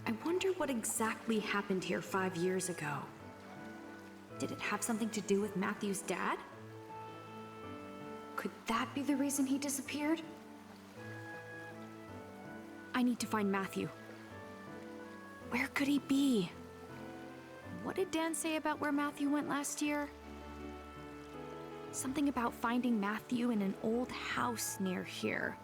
I wonder what exactly happened here 5 years ago. Did it have something to do with Matthew's dad? Could that be the reason he disappeared? I need to find Matthew. Where could he be? What did Dan say about where Matthew went last year? Something about finding Matthew in an old house near here.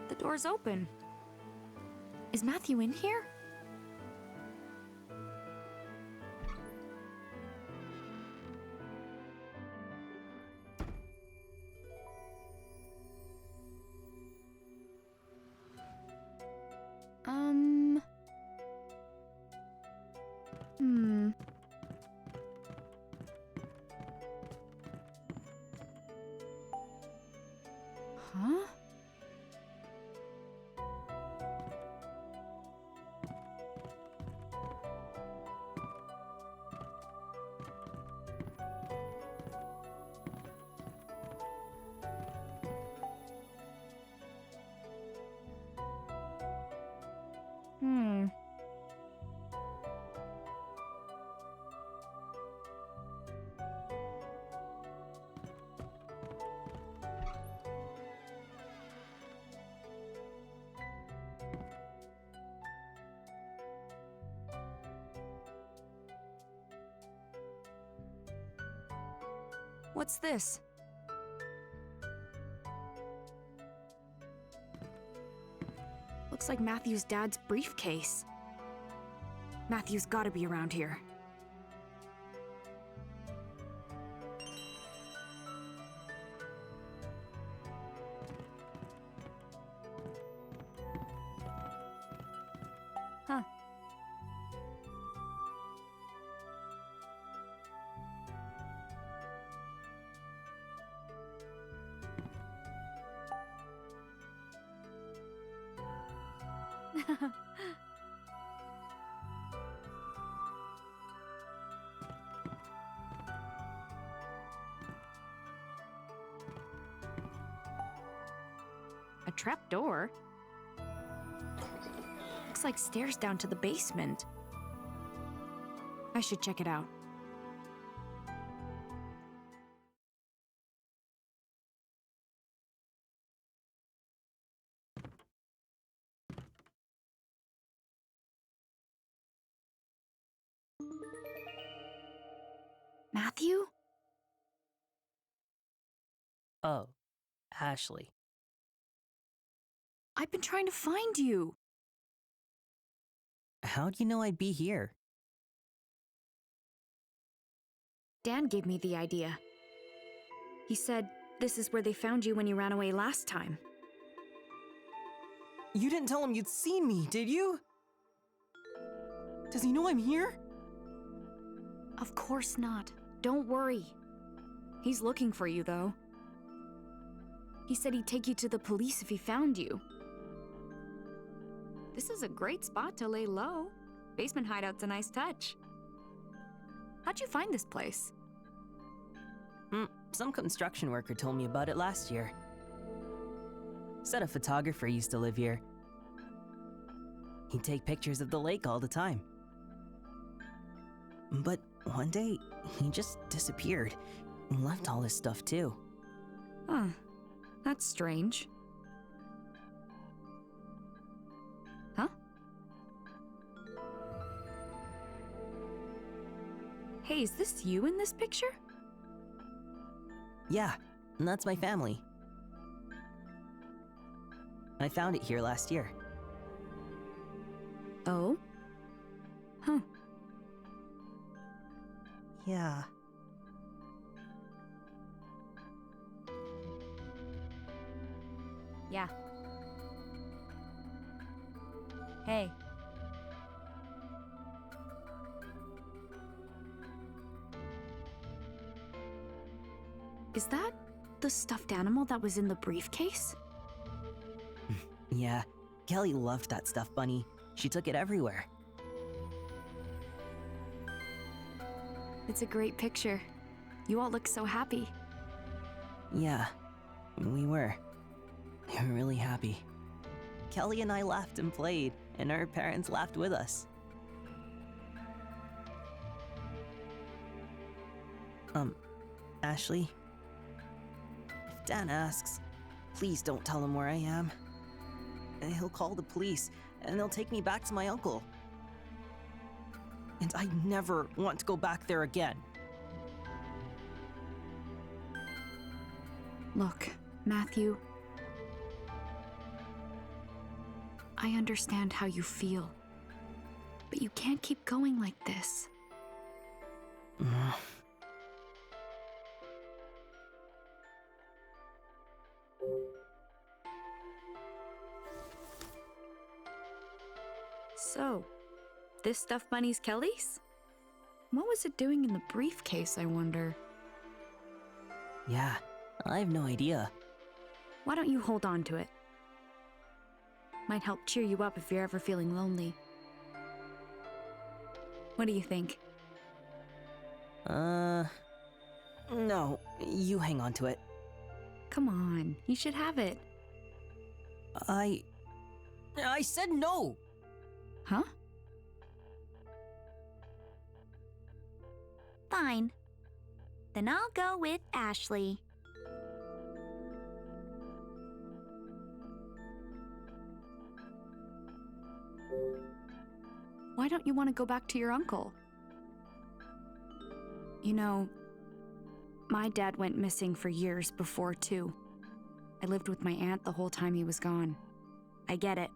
The door's open. Is Matthew in here? Huh? What's this? Looks like Matthew's dad's briefcase. Matthew's gotta be around here. Huh. A trapdoor? Looks like stairs down to the basement. I should check it out. Matthew? Oh, Ashley. I've been trying to find you. How'd you know I'd be here? Dan gave me the idea. He said this is where they found you when you ran away last time. You didn't tell him you'd seen me, did you? Does he know I'm here? Of course not. Don't worry. He's looking for you, though. He said he'd take you to the police if he found you. This is a great spot to lay low. Basement hideout's a nice touch. How'd you find this place? Some construction worker told me about it last year. Said a photographer used to live here. He'd take pictures of the lake all the time. But one day, he just disappeared and left all his stuff too. Huh. That's strange. Huh? Hey, is this you in this picture? Yeah, and that's my family. I found it here last year. Oh? Huh. Yeah. Yeah. Hey. Is that the stuffed animal that was in the briefcase? Yeah, Kelly loved that stuffed bunny. She took it everywhere. It's a great picture. You all look so happy. Yeah, we were. We were really happy. Kelly and I laughed and played, and our parents laughed with us. Ashley? If Dan asks, please don't tell him where I am. He'll call the police, and they'll take me back to my uncle. And I never want to go back there again. Look, Matthew. I understand how you feel. But you can't keep going like this. So, this stuffed bunny's Kelly's? What was it doing in the briefcase, I wonder? Yeah, I have no idea. Why don't you hold on to it? Might help cheer you up if you're ever feeling lonely. What do you think? No, you hang on to it. Come on, you should have it. I said no! Huh? Fine. Then I'll go with Ashley. Why don't you want to go back to your uncle? You know, my dad went missing for years before, too. I lived with my aunt the whole time he was gone. I get it.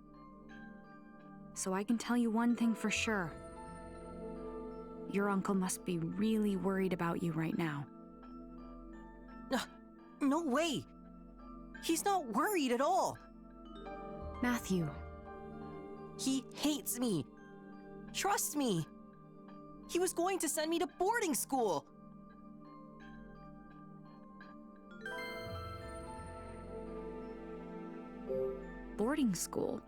So I can tell you one thing for sure. Your uncle must be really worried about you right now. No way! He's not worried at all! Matthew. He hates me! Trust me! He was going to send me to boarding school! Boarding school?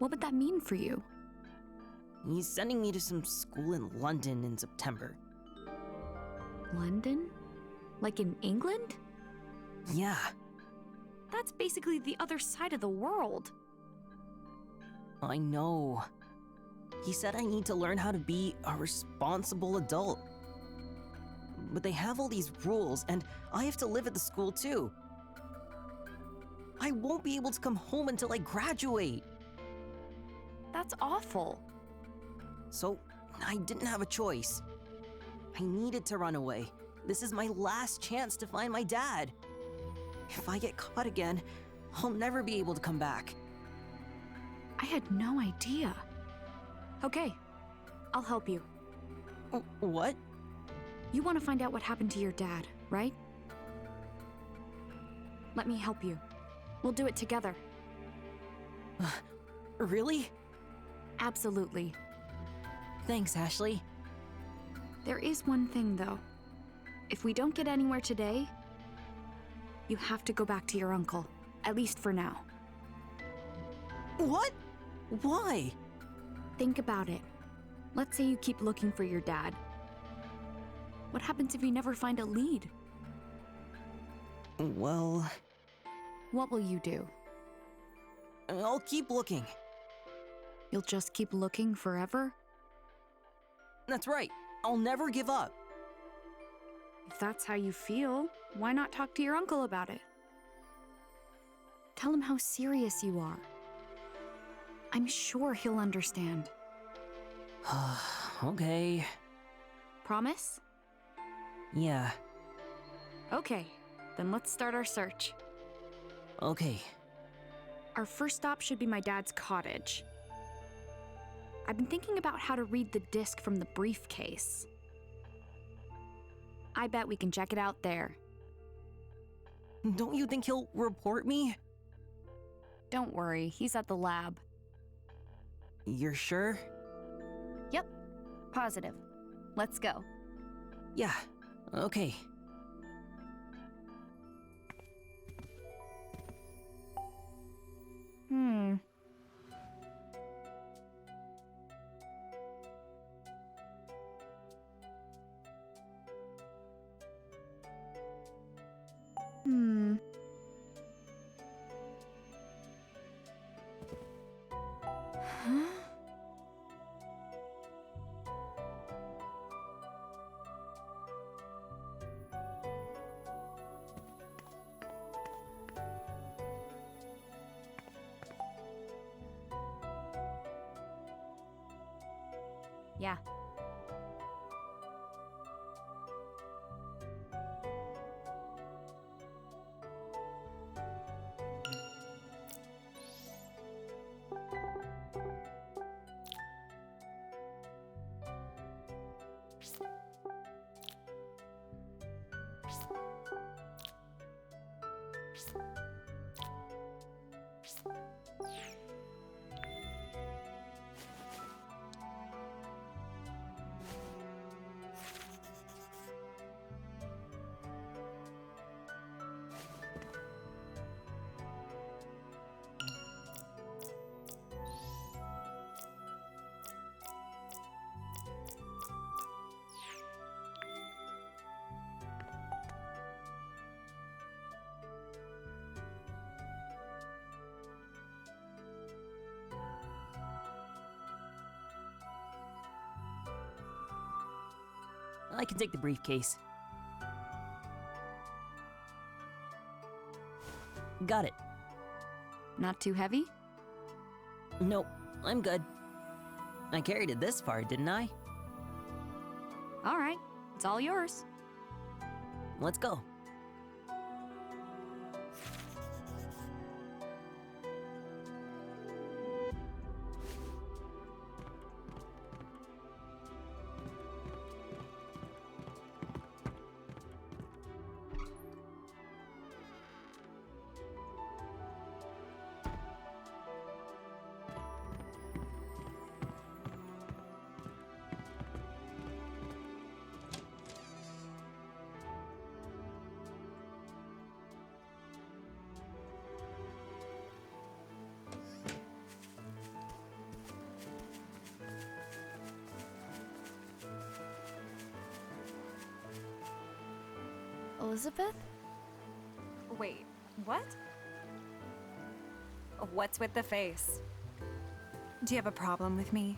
What would that mean for you? He's sending me to some school in London in September. London? Like in England? Yeah, That's basically the other side of the world. I know. He said I need to learn how to be a responsible adult. But they have all these rules, and I have to live at the school too. I won't be able to come home until I graduate. That's awful. So, I didn't have a choice. I needed to run away. This is my last chance to find my dad. If I get caught again, I'll never be able to come back. I had no idea. Okay, I'll help you. What? You want to find out what happened to your dad, right? Let me help you. We'll do it together. Really? Absolutely. Thanks, Ashley. There is one thing, though. If we don't get anywhere today, you have to go back to your uncle, at least for now. What? Why? Think about it. Let's say you keep looking for your dad. What happens if you never find a lead? Well, What will you do? I'll keep looking. You'll just keep looking forever? That's right. I'll never give up. If that's how you feel, why not talk to your uncle about it? Tell him how serious you are. I'm sure he'll understand. Okay. Promise? Yeah. Okay, then let's start our search. Okay. Our first stop should be my dad's cottage. I've been thinking about how to read the disc from the briefcase. I bet we can check it out there. Don't you think he'll report me? Don't worry, he's at the lab. You're sure? Yep, positive. Let's go. Yeah. Okay. Hmm. Hmm. Huh? Yeah. I can take the briefcase. Got it. Not too heavy? Nope, I'm good. I carried it this far, didn't I? All right, it's all yours. Let's go. Elizabeth? Wait, what? What's with the face? Do you have a problem with me?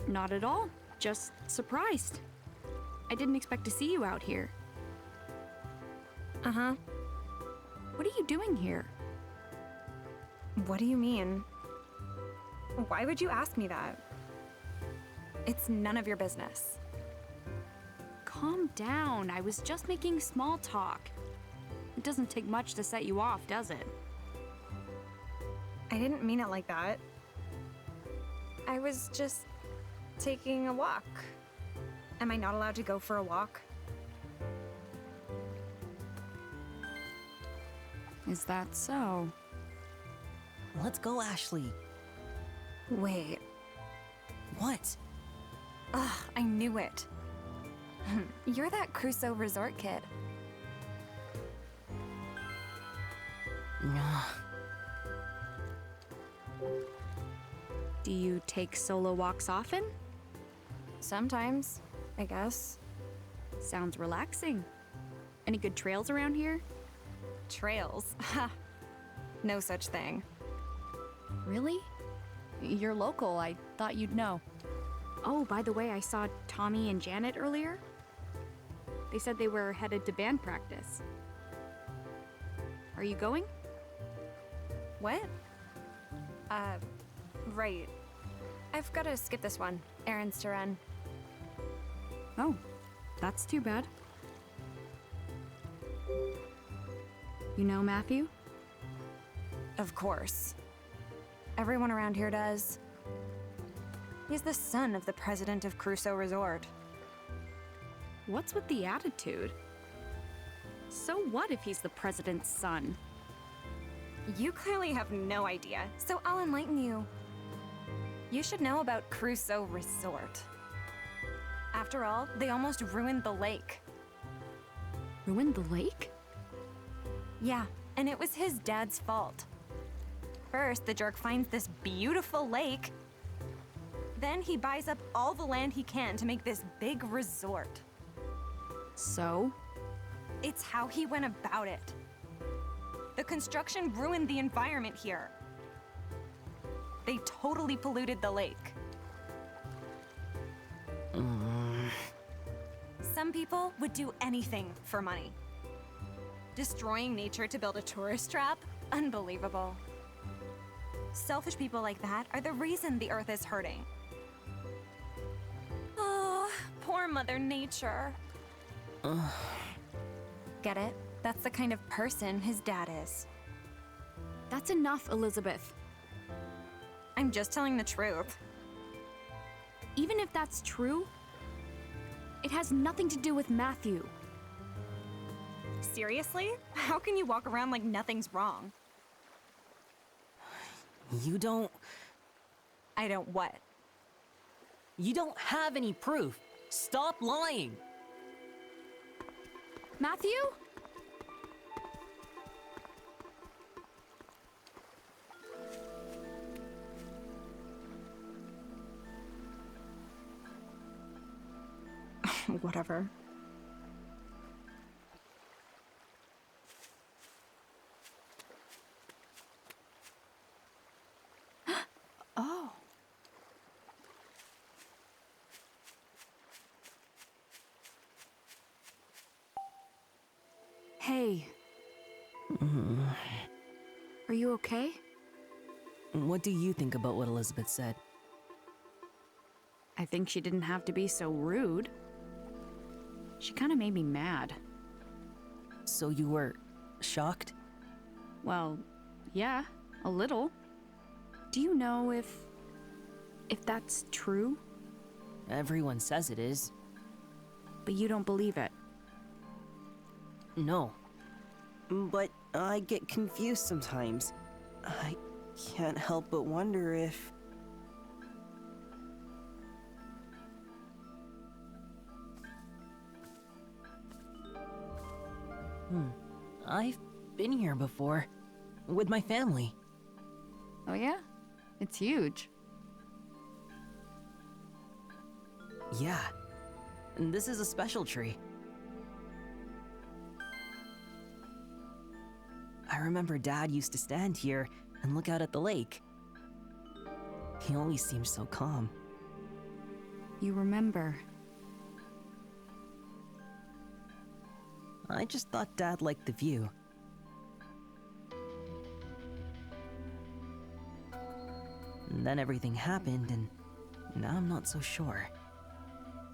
Not at all. Just surprised. I didn't expect to see you out here. Uh-huh. What are you doing here? What do you mean? Why would you ask me that? It's none of your business. Calm down. I was just making small talk. It doesn't take much to set you off, does it? I didn't mean it like that. I was just taking a walk. Am I not allowed to go for a walk? Is that so? Let's go, Ashley. Wait. What? Ugh, I knew it. You're that Crusoe resort kid. Do you take solo walks often? Sometimes, I guess. Sounds relaxing. Any good trails around here? Trails? Ha! No such thing. Really? You're local. I thought you'd know. Oh, by the way, I saw Tommy and Janet earlier. They said they were headed to band practice. Are you going? What? Right. I've got to skip this one. Errands to run. Oh, that's too bad. You know Matthew? Of course. Everyone around here does. He's the son of the president of Crusoe Resort. What's with the attitude? So what if he's the president's son? You clearly have no idea, so I'll enlighten you. You should know about Crusoe Resort. After all, they almost ruined the lake. Ruined the lake? Yeah, and it was his dad's fault. First, the jerk finds this beautiful lake. Then he buys up all the land he can to make this big resort. So? It's how he went about it. The construction ruined the environment here. They totally polluted the lake. Some people would do anything for money. Destroying nature to build a tourist trap? Unbelievable. Selfish people like that are the reason the Earth is hurting. Oh, poor Mother Nature. Get it? That's the kind of person his dad is. That's enough, Elizabeth. I'm just telling the truth. Even if that's true, it has nothing to do with Matthew. Seriously? How can you walk around like nothing's wrong? You don't what? You don't have any proof. Stop lying. Matthew? Whatever. Oh. Hey. Are you okay? What do you think about what Elizabeth said? I think she didn't have to be so rude. She kind of made me mad. So you were shocked? Well, yeah, a little. Do you know if that's true? Everyone says it is. But you don't believe it. No. But I get confused sometimes. I can't help but wonder if... I've been here before. With my family. Oh yeah? It's huge. Yeah. And this is a special tree. I remember Dad used to stand here and look out at the lake. He always seemed so calm. You remember. I just thought Dad liked the view. And then everything happened, and now I'm not so sure.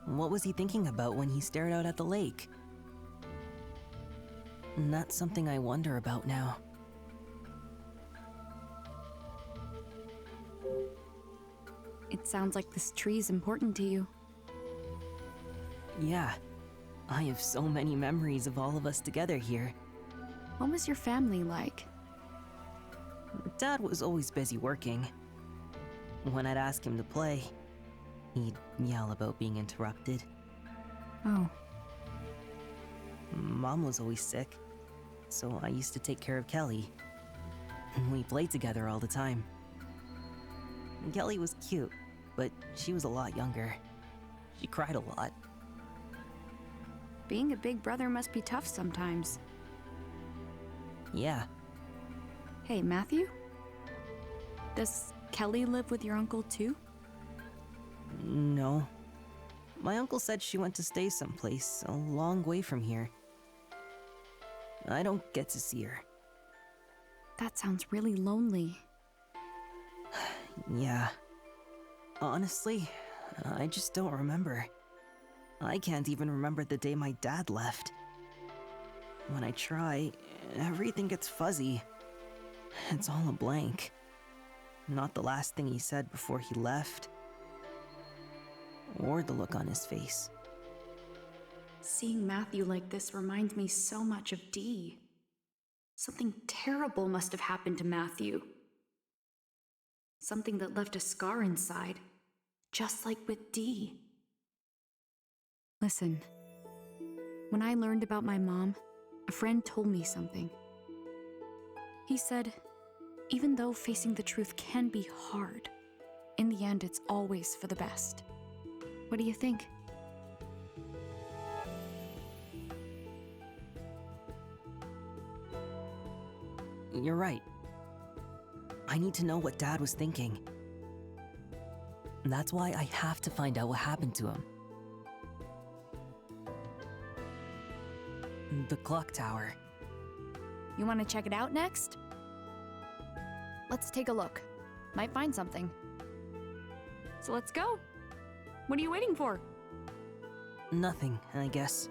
What was he thinking about when he stared out at the lake? And that's something I wonder about now. It sounds like this tree's important to you. Yeah, I have so many memories of all of us together here. What was your family like? Dad was always busy working. When I'd ask him to play, he'd yell about being interrupted. Oh, Mom was always sick, so I used to take care of Kelly. We played together all the time. Kelly was cute, but she was a lot younger. She cried a lot. being a big brother must be tough sometimes. Yeah, Hey, Matthew? Does Kelly live with your uncle too? no. My uncle said she went to stay someplace a long way from here. I don't get to see her. That sounds really lonely. Yeah. Honestly, I just don't remember. I can't even remember the day my dad left. When I try, everything gets fuzzy. It's all a blank. Not the last thing he said before he left, or the look on his face. Seeing Matthew like this reminds me so much of Dee. Something terrible must have happened to Matthew. Something that left a scar inside, just like with Dee. Listen, when I learned about my mom, a friend told me something. He said, even though facing the truth can be hard, in the end it's always for the best. What do you think? You're right. I need to know what Dad was thinking. That's why I have to find out what happened to him. The clock tower. You want to check it out next? Let's take a look. Might find something. So let's go. What are you waiting for? Nothing, I guess.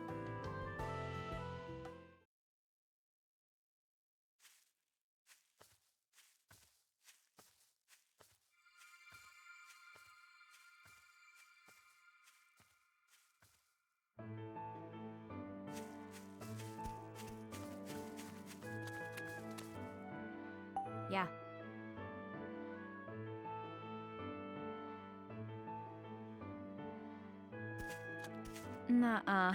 Yeah. Nuh-uh.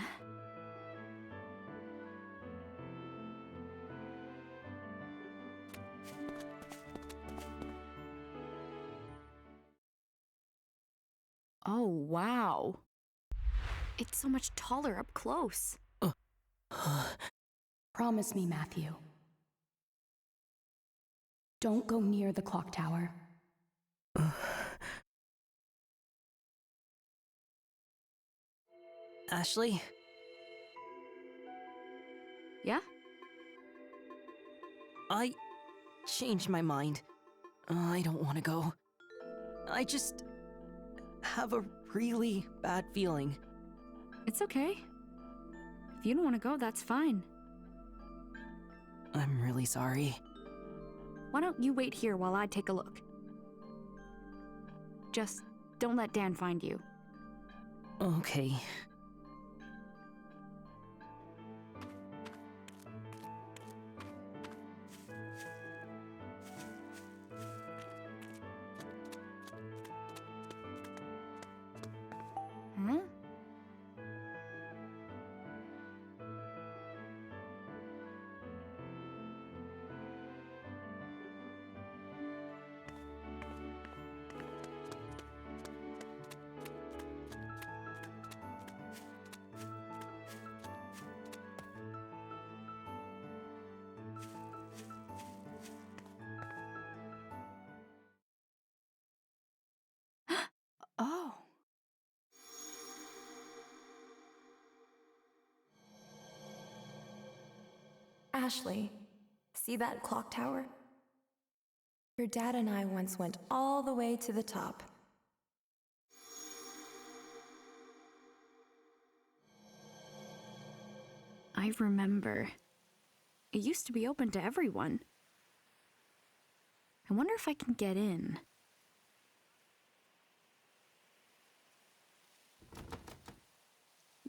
Oh, wow. It's so much taller up close. Promise me, Matthew. Don't go near the clock tower. Ashley? Yeah? I changed my mind. I don't want to go. I just have a really bad feeling. It's okay. If you don't want to go, that's fine. I'm really sorry. Why don't you wait here while I take a look? Just don't let Dan find you. Okay. Huh? Ashley, see that clock tower? Your dad and I once went all the way to the top. I remember. It used to be open to everyone. I wonder if I can get in.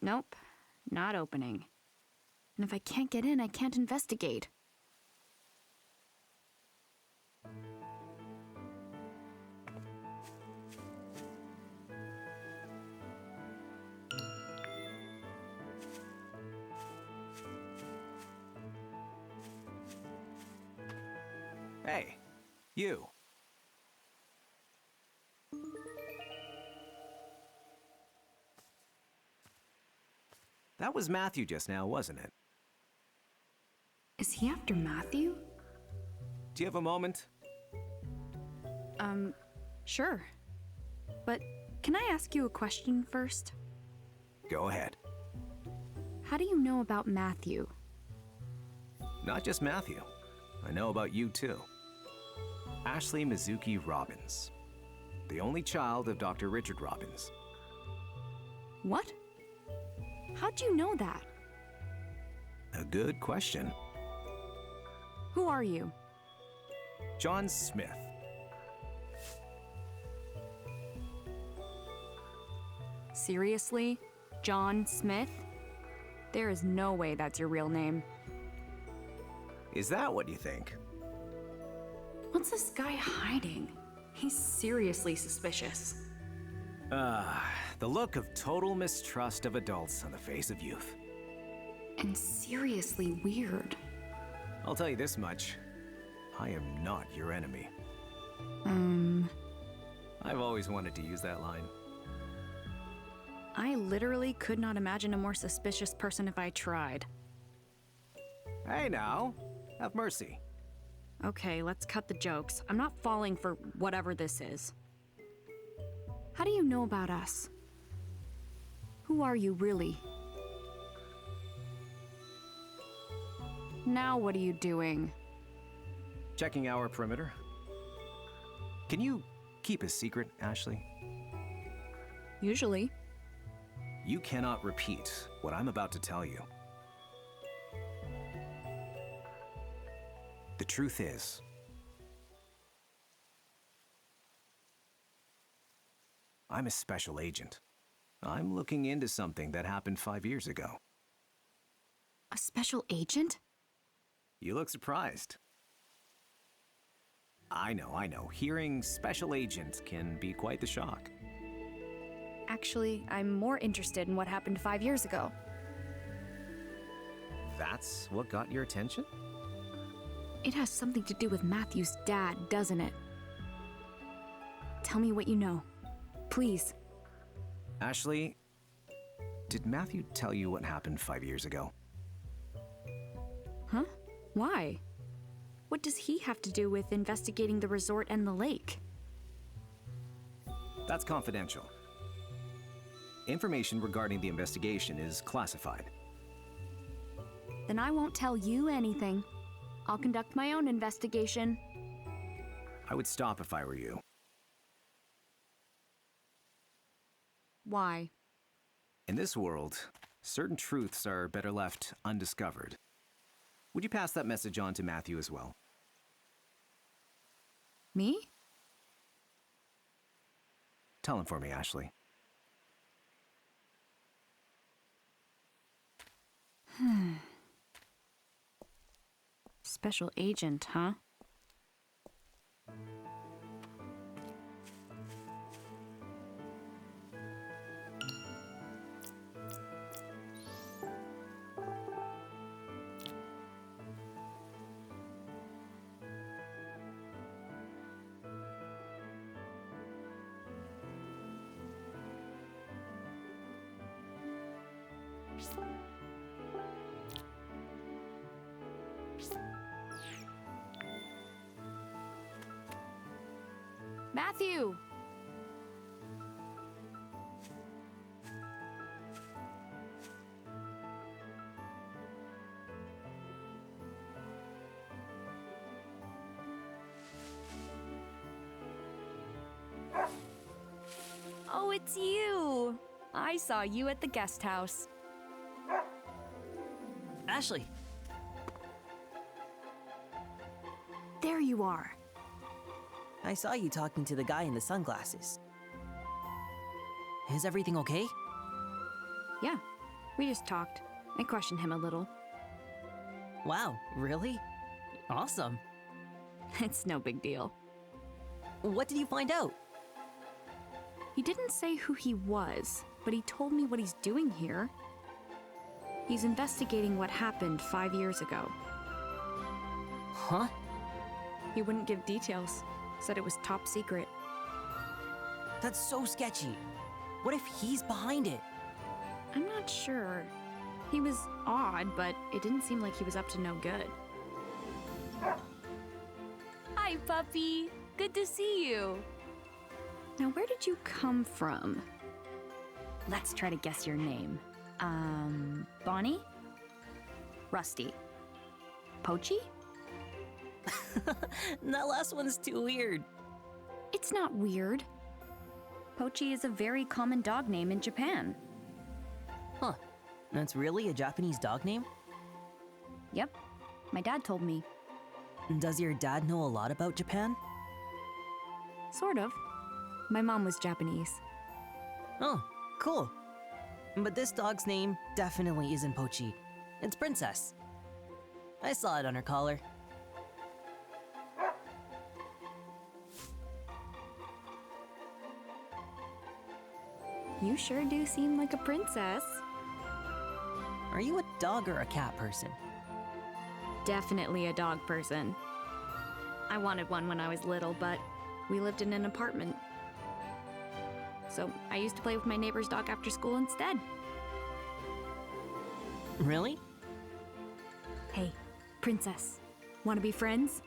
Nope, not opening. And if I can't get in, I can't investigate. Hey, you. That was Matthew just now, wasn't it? Is he after Matthew? Do you have a moment? Sure. But can I ask you a question first? Go ahead. How do you know about Matthew? Not just Matthew. I know about you too. Ashley Mizuki Robbins. The only child of Dr. Richard Robbins. What? How'd you know that? A good question. Who are you? John Smith. Seriously? John Smith? There is no way that's your real name. Is that what you think? What's this guy hiding? He's seriously suspicious. The look of total mistrust of adults on the face of youth. And seriously weird. I'll tell you this much. I am not your enemy. I've always wanted to use that line. I literally could not imagine a more suspicious person if I tried. Hey now, have mercy. Okay, let's cut the jokes. I'm not falling for whatever this is. How do you know about us? Who are you really? Now what are you doing? Checking our perimeter. Can you keep a secret, Ashley? Usually. You cannot repeat what I'm about to tell you. The truth is, I'm a special agent. I'm looking into something that happened 5 years ago. A special agent? You look surprised. I know. Hearing special agent can be quite the shock. Actually, I'm more interested in what happened 5 years ago. That's what got your attention? It has something to do with Matthew's dad, doesn't it? Tell me what you know. Please. Ashley, did Matthew tell you what happened 5 years ago? Huh? Why? What does he have to do with investigating the resort and the lake? That's confidential. Information regarding the investigation is classified. Then I won't tell you anything. I'll conduct my own investigation. I would stop if I were you. Why? In this world, certain truths are better left undiscovered. Would you pass that message on to Matthew as well? Me? Tell him for me, Ashley. Special agent, huh? Matthew! It's you! I saw you at the guest house. Ashley, There you are. I saw you talking to the guy in the sunglasses. Is everything okay? Yeah, we just talked. I questioned him a little. Wow, really? Awesome. It's no big deal. What did you find out? He didn't say who he was, but he told me what he's doing here. He's investigating what happened 5 years ago. Huh? He wouldn't give details, said it was top secret. That's so sketchy. What if he's behind it? I'm not sure. He was odd, but it didn't seem like he was up to no good. Hi, puppy. Good to see you. Now, where did you come from? Let's try to guess your name. Bonnie? Rusty? Pochi? That last one's too weird. It's not weird. Pochi is a very common dog name in Japan. Huh. That's really a Japanese dog name? Yep. My dad told me. Does your dad know a lot about Japan? Sort of. My mom was Japanese. Oh, cool. But this dog's name definitely isn't Pochi. It's Princess. I saw it on her collar. You sure do seem like a princess. Are you a dog or a cat person? Definitely a dog person. I wanted one when I was little, but we lived in an apartment. So I used to play with my neighbor's dog after school instead. Really? Hey, princess. Want to be friends?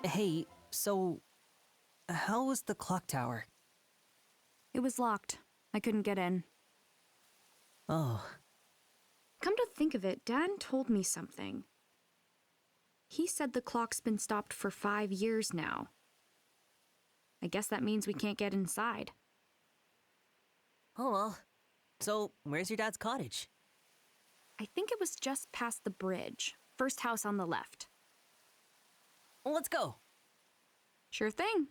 Hey, so how was the clock tower? It was locked. I couldn't get in. Oh, Come to think of it, Dan told me something. He said the clock's been stopped for 5 years now. I guess that means we can't get inside. oh well. So, where's your dad's cottage? I think it was just past the bridge. First house on the left. Well, let's go. Sure thing.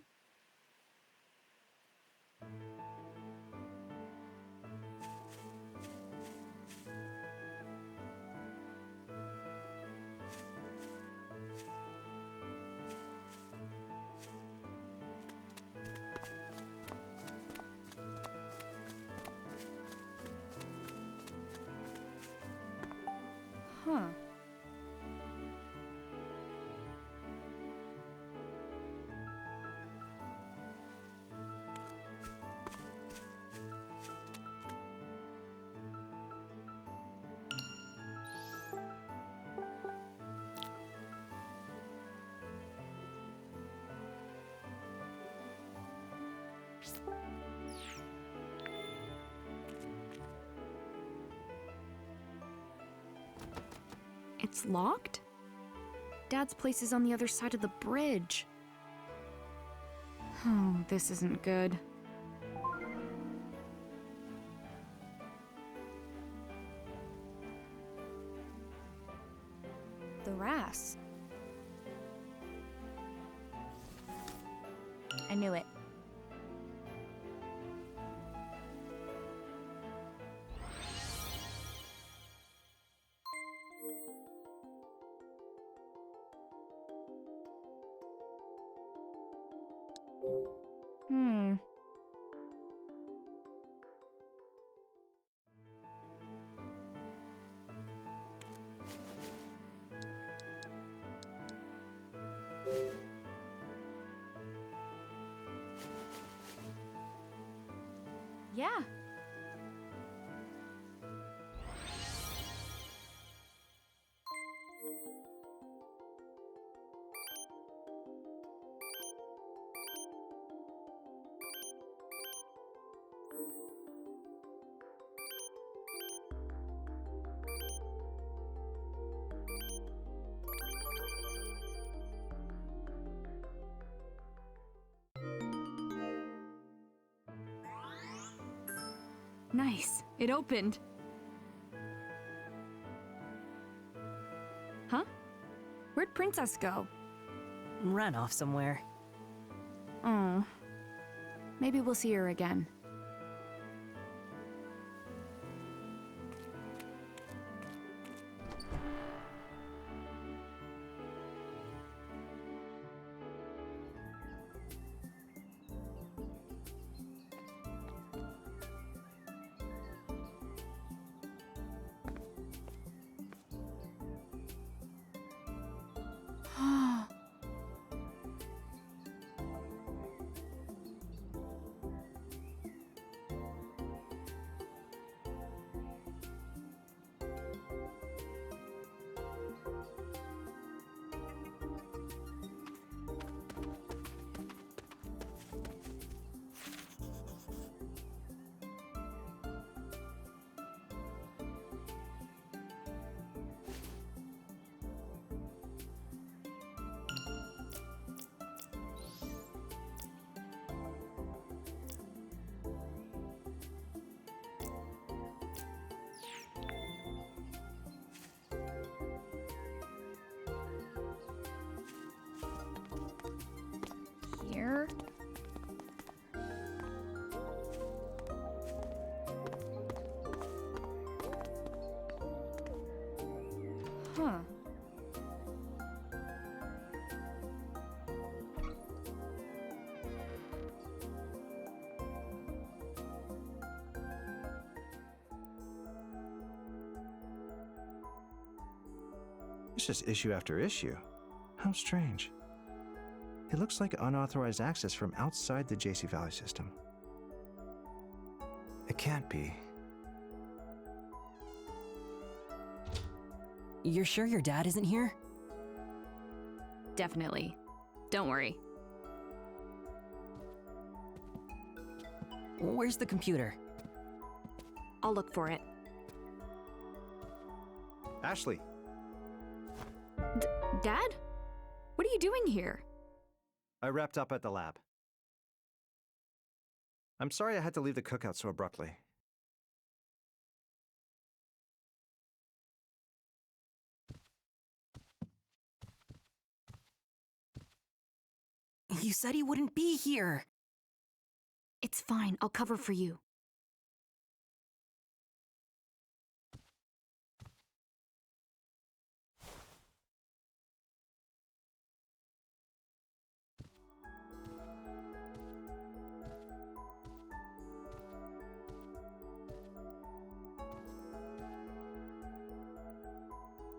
Huh. It's locked? Dad's place is on the other side of the bridge. Oh, this isn't good. The RAS. I knew it. Hmm. Yeah. Nice. It opened. Huh? Where'd Princess go? Ran off somewhere. Oh. Maybe we'll see her again. Here. Huh. It's just issue after issue. How strange. It looks like unauthorized access from outside the JC Valley system. It can't be. You're sure your dad isn't here? Definitely. Don't worry. Where's the computer? I'll look for it. Ashley, Dad? What are you doing here? I wrapped up at the lab. I'm sorry I had to leave the cookout so abruptly. You said he wouldn't be here. It's fine. I'll cover for you.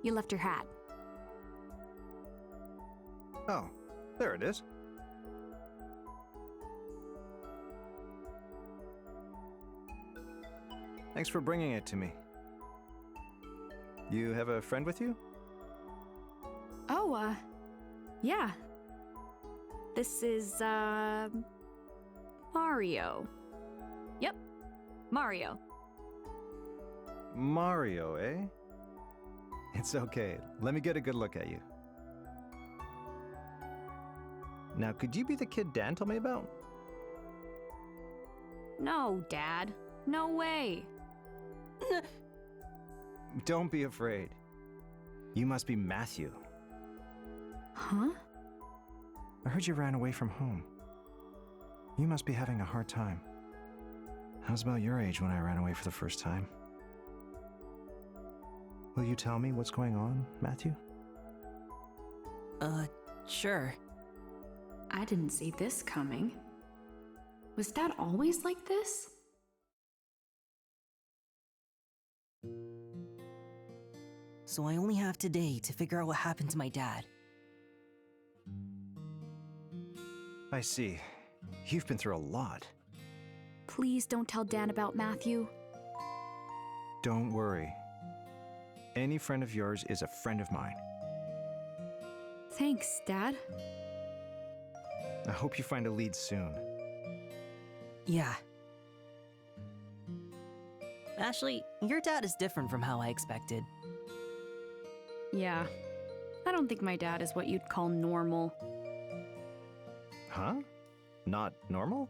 You left your hat. Oh, there it is. Thanks for bringing it to me. You have a friend with you? Oh, yeah. This is, Mario. Yep, Mario. Mario, eh? It's okay. Let me get a good look at you. Now, could you be the kid Dan told me about? No, Dad. No way. Don't be afraid. You must be Matthew. Huh? I heard you ran away from home. You must be having a hard time. I was about your age when I ran away for the first time. Will you tell me what's going on, Matthew? Sure. I didn't see this coming. Was Dad always like this? So I only have today to figure out what happened to my dad. I see. You've been through a lot. Please don't tell Dan about Matthew. Don't worry. Any friend of yours is a friend of mine. Thanks, Dad. I hope you find a lead soon. Yeah. Ashley, your dad is different from how I expected. Yeah. I don't think my dad is what you'd call normal. Huh? Not normal?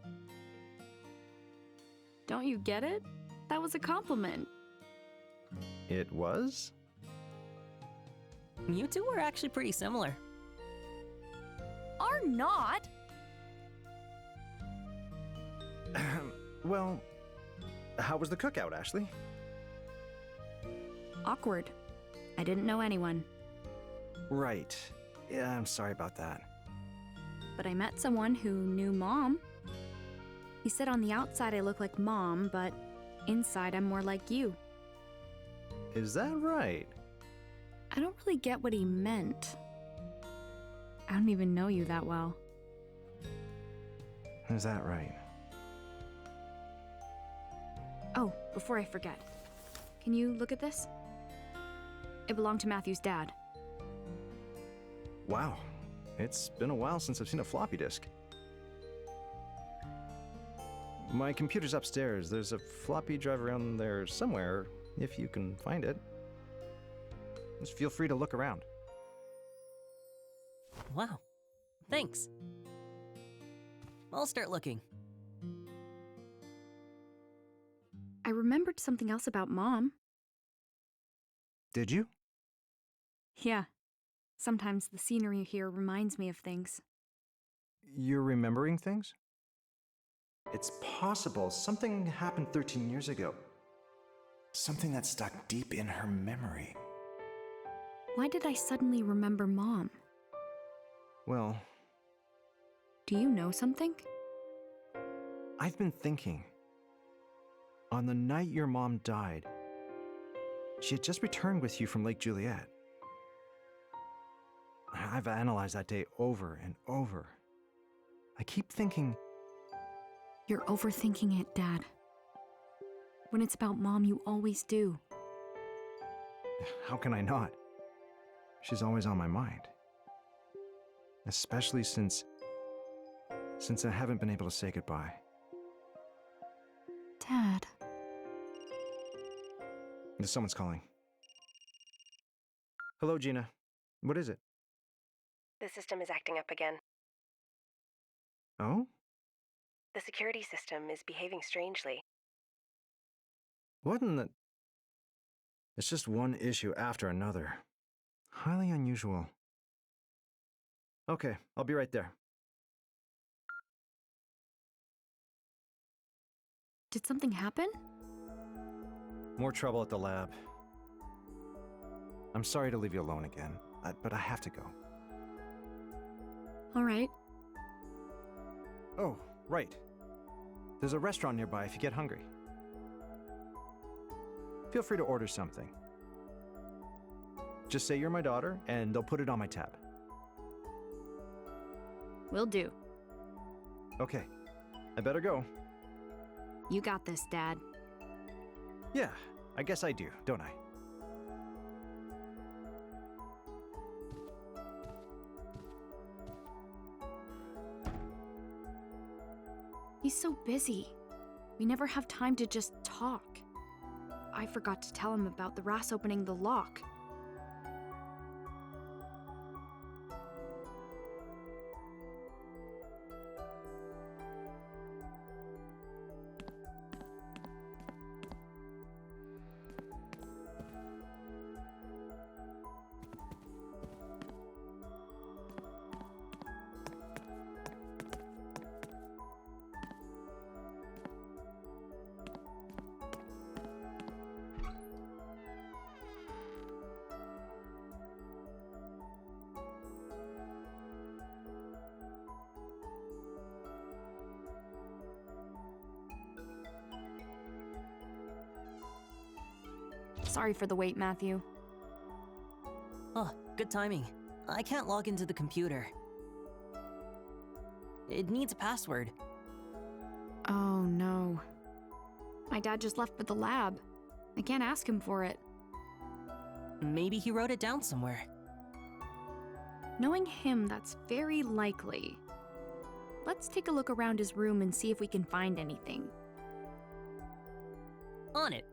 Don't you get it? that was a compliment. It was? You two are actually pretty similar. Are not. Well, how was the cookout, Ashley? Awkward. I didn't know anyone, Right. Yeah, I'm sorry about that. but I met someone who knew Mom. He said on the outside I look like Mom, but inside I'm more like you. Is that right? I don't really get what he meant. I don't even know you that well. Is that right? Oh, before I forget, can you look at this? It belonged to Matthew's dad. Wow. It's been a while since I've seen a floppy disk. My computer's upstairs. There's a floppy drive around there somewhere, if you can find it. Just feel free to look around. Wow. Thanks. I'll start looking. I remembered something else about Mom. Did you? Yeah. Sometimes the scenery here reminds me of things. You're remembering things? It's possible something happened 13 years ago. Something that stuck deep in her memory. Why did I suddenly remember Mom? Well, Do you know something? I've been thinking. On the night your mom died, she had just returned with you from Lake Juliet. I've analyzed that day over and over. I keep thinking, You're overthinking it, Dad. When it's about Mom, you always do. how can I not? She's always on my mind. Especially since I haven't been able to say goodbye. Dad. Someone's calling. Hello, Gina. What is it? The system is acting up again. Oh? The security system is behaving strangely. What in the... It's just one issue after another. Highly unusual. Okay, I'll be right there. Did something happen? More trouble at the lab. I'm sorry to leave you alone again, but I have to go. All right. Oh, right. There's a restaurant nearby if you get hungry. Feel free to order something. Just say you're my daughter, and they'll put it on my tab. Will do. Okay, I better go. You got this, Dad. Yeah, I guess I do, don't I? He's so busy. We never have time to just talk. I forgot to tell him about the RAS opening the lock. Sorry for the wait, Matthew. Oh, good timing. I can't log into the computer. It needs a password. Oh, no. My dad just left for the lab. I can't ask him for it. Maybe he wrote it down somewhere. Knowing him, that's very likely. Let's take a look around his room and see if we can find anything. On it.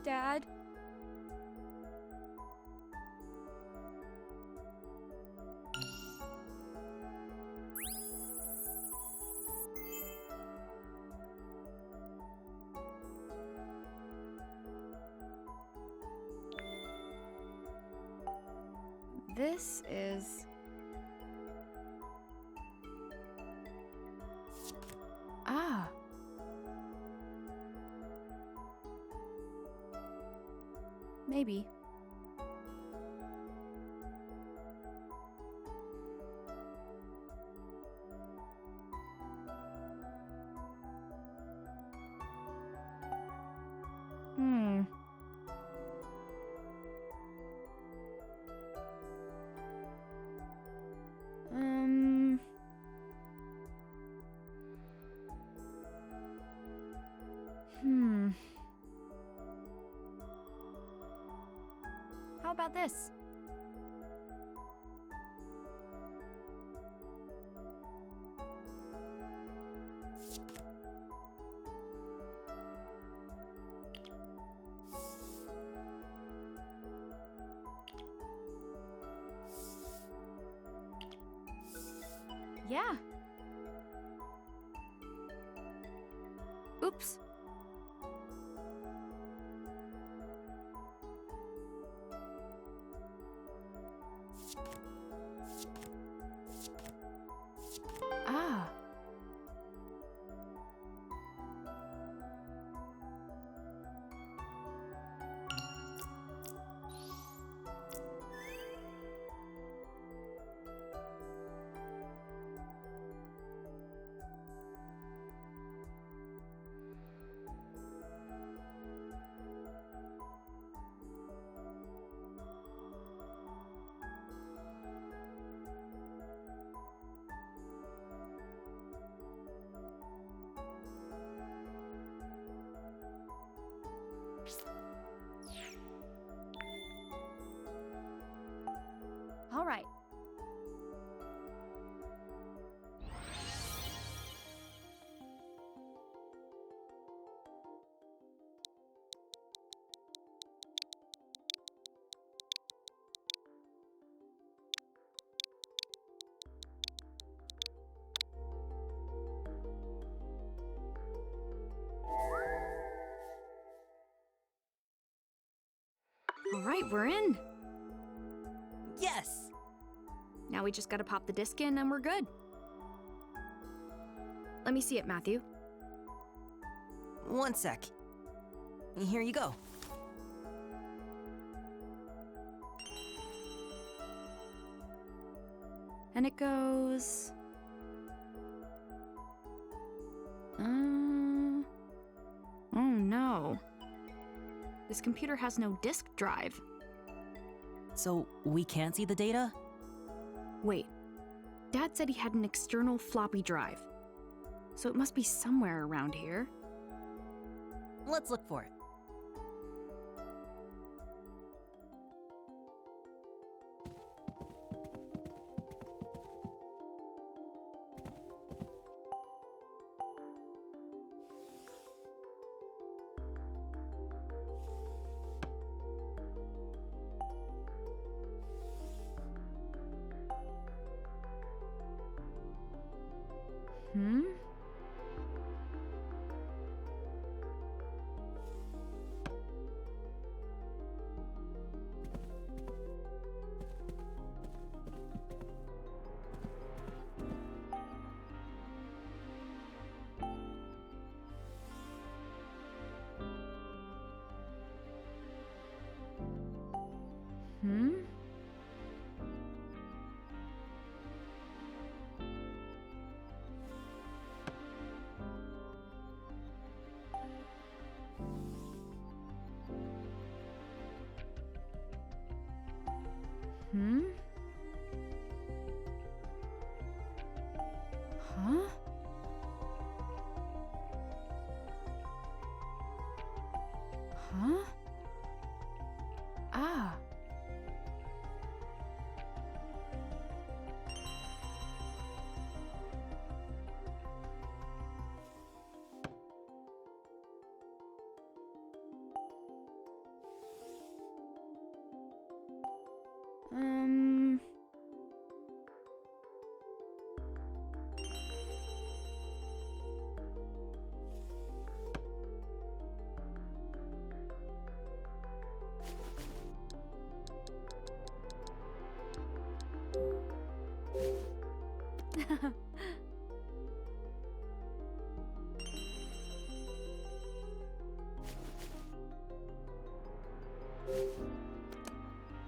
Dad? this is... Ah. Maybe. Hmm. How about this? Yeah. Oops. Ah. All right. All right, we're in. Yes! Now we just gotta pop the disc in and we're good. Let me see it, Matthew. One sec. Here you go. And it goes... Oh no. This computer has no disk drive. So we can't see the data? Wait. Dad said he had an external floppy drive. So it must be somewhere around here. Let's look for it.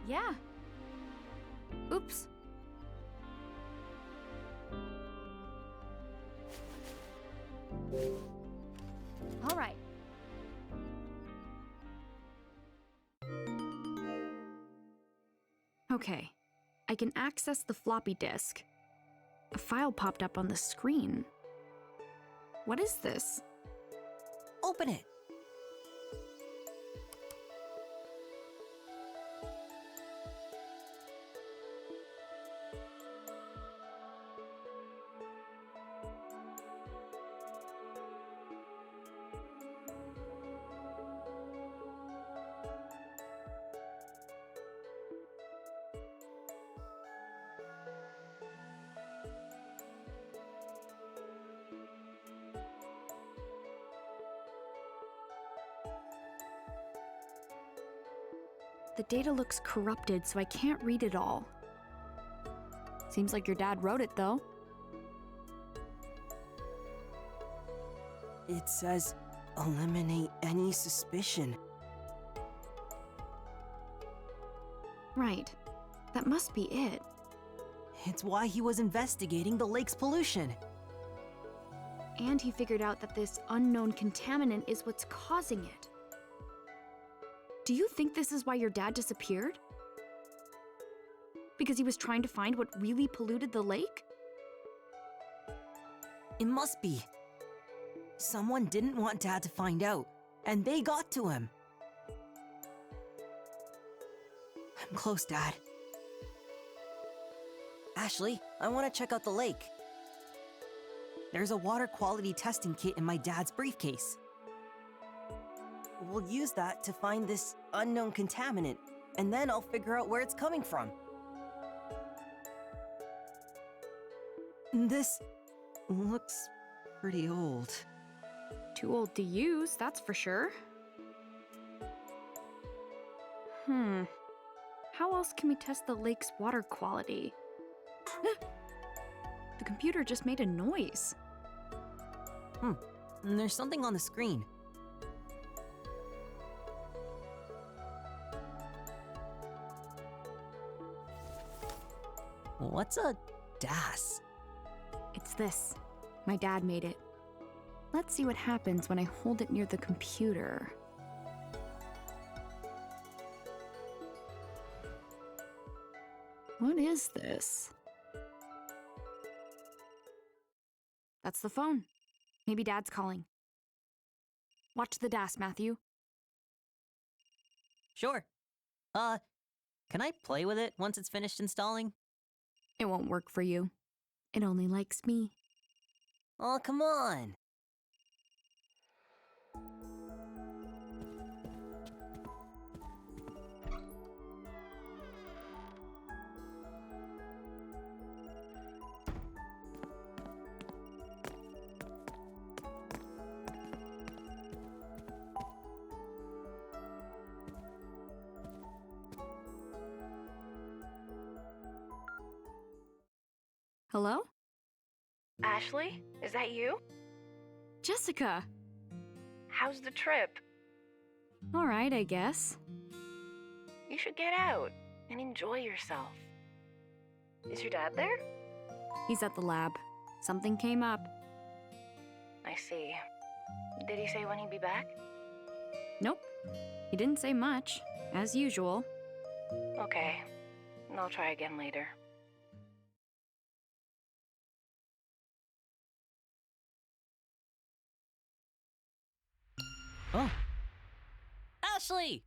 Yeah. Oops. All right. Okay. I can access the floppy disk. A file popped up on the screen. What is this? Open it! The data looks corrupted, so I can't read it all. Seems like your dad wrote it, though. It says, eliminate any suspicion. Right. That must be it. It's why he was investigating the lake's pollution. And he figured out that this unknown contaminant is what's causing it. Do you think this is why your dad disappeared? Because he was trying to find what really polluted the lake? It must be. Someone didn't want Dad to find out, and they got to him. I'm close, Dad. Ashley, I want to check out the lake. There's a water quality testing kit in my dad's briefcase. We'll use that to find this unknown contaminant, and then I'll figure out where it's coming from. This looks pretty old. Too old to use, that's for sure. How else can we test the lake's water quality? The computer just made a noise. And there's something on the screen. What's a DAS? It's this. My dad made it. Let's see what happens when I hold it near the computer. What is this? That's the phone. Maybe Dad's calling. Watch the DAS, Matthew. Sure. Can I play with it once it's finished installing? It won't work for you. It only likes me. Oh, come on. Hello? Ashley, is that you? Jessica! How's the trip? All right, I guess. You should get out and enjoy yourself. Is your dad there? He's at the lab. Something came up. I see. Did he say when he'd be back? Nope. He didn't say much, as usual. Okay. I'll try again later. Oh. Ashley!